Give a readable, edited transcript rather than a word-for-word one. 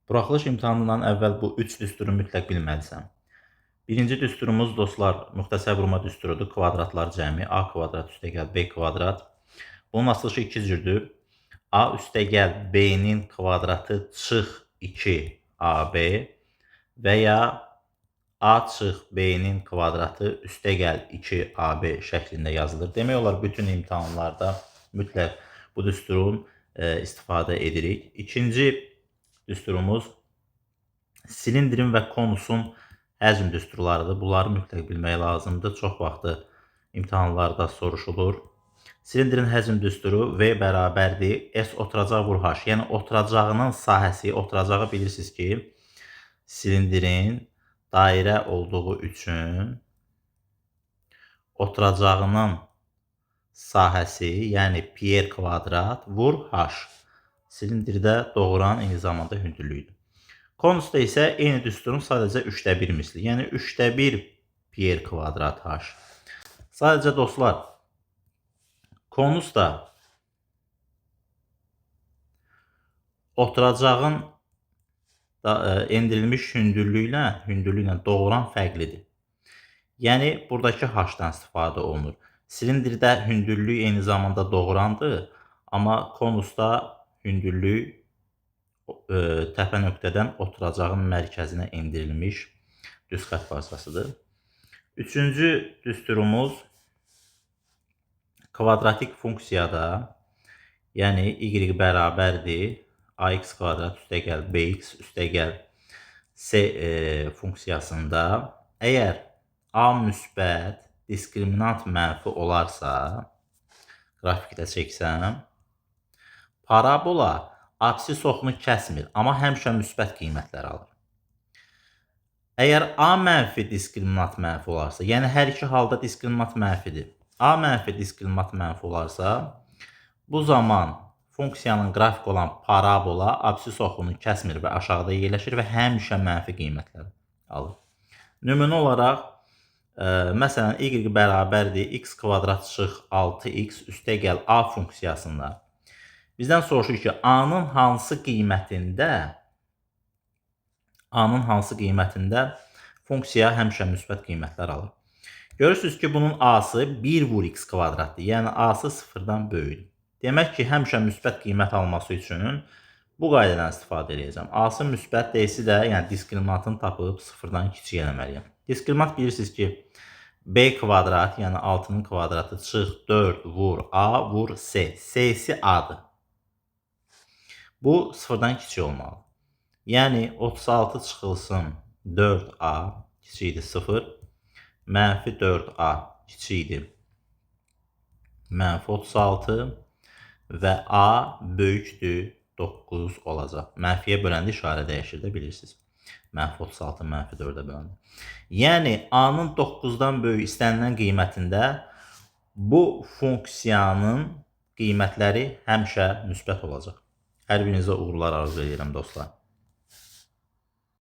Buraxılış imtahanından əvvəl bu 3 düsturu mütləq bilməlisən. Birinci düsturumuz dostlar müxtəsər vurma düsturudur. Kvadratlar cəmi a kvadrat üstəgəl b kvadrat. Bunun açılışı 2 cürdür. A üstəgəl b-nin kvadratı çıx 2ab və ya a çıx b-nin kvadratı üstəgəl 2ab şəklində yazılır. Demək olar bütün imtahanlarda mütləq bu düsturun istifadə edirik. İkinci düsturumuz silindrin və konusun həcm düsturlarıdır. Bunları mütləq bilmək lazımdır. Çox vaxtı imtahanlarda soruşulur. Silindrin həcm düsturu V bərabərdir. S oturacaq vur H. Yəni oturacağının sahəsi, oturacağı bilirsiniz ki, silindrin dairə olduğu üçün oturacağının sahəsi, yəni pi kvadrat vur H. Silindirdə doğuran eyni zamanda hündürlüyüdür. Konusda isə eyni düsturun sadəcə 1/3 misli. Yəni 1/3 pi kvadrat H. Sadəcə dostlar, konusda oturacağın endirilmiş hündürlüklə doğuran fərqlidir. Yəni buradakı H-dan istifadə olunur. Silindirdə hündürlük eyni zamanda doğurandır, amma konusda hündürlük təpə nöqtədən oturacağın mərkəzinə endirilmiş düz xətt parçasıdır. Üçüncü düsturumuz kvadratik funksiyada, yəni y bərabərdir ax kvadrat üstəgəl bx üstəgəl c funksiyasında əgər a müsbət diskriminant mənfi olarsa, qrafikdə çəksəm, parabola apsis oxunu kəsmir, amma həmişə müsbət qiymətlər alır. Əgər a mənfi diskriminant mənfi olarsa, yəni hər iki halda diskriminant mənfidir. A mənfi diskriminant mənfi olarsa, bu zaman funksiyanın qrafik olan parabola apsis oxunu kəsmir və aşağıda yerləşir və həmişə mənfi qiymətlər alır. Nümunə olaraq, məsələn, y bərabərdir x kvadrat çıx 6x üstəgəl a funksiyasında bizdən soruşur ki, a-nın hansı qiymətində funksiya həmişə müsbət qiymətlər alır. Görürsünüz ki, bunun a-sı 1 vur x kvadratdır, yəni a-sı 0-dan böyükdür. Demək ki, həmişə müsbət qiymət alması üçün bu qaydadan istifadə edəcəm. A-sı müsbət deyilsə də, yəni diskriminantını tapıb 0-dan kiçik eləməliyəm. Diskriminant bilirsiniz ki, b kvadrat, yəni 6-nın kvadratı çıx 4 vur a vur c. C-si a-dır. Bu 0-dan kiçik olmalı. Yəni 36 çıxılsın 4a kiçikdir 0, mənfi 4a kiçikdir mənfi 36 və a böyükdür 9 olacaq. Mənfiyə böləndə işarə dəyişir də bilirsiniz. Mənfi 36 mənfi 4-ə böləndə. Yəni a-nın 9-dan böyük istənilən qiymətində bu funksiyanın qiymətləri həmişə müsbət olacaq. Hər birinizə uğurlar arzu edirəm dostlar.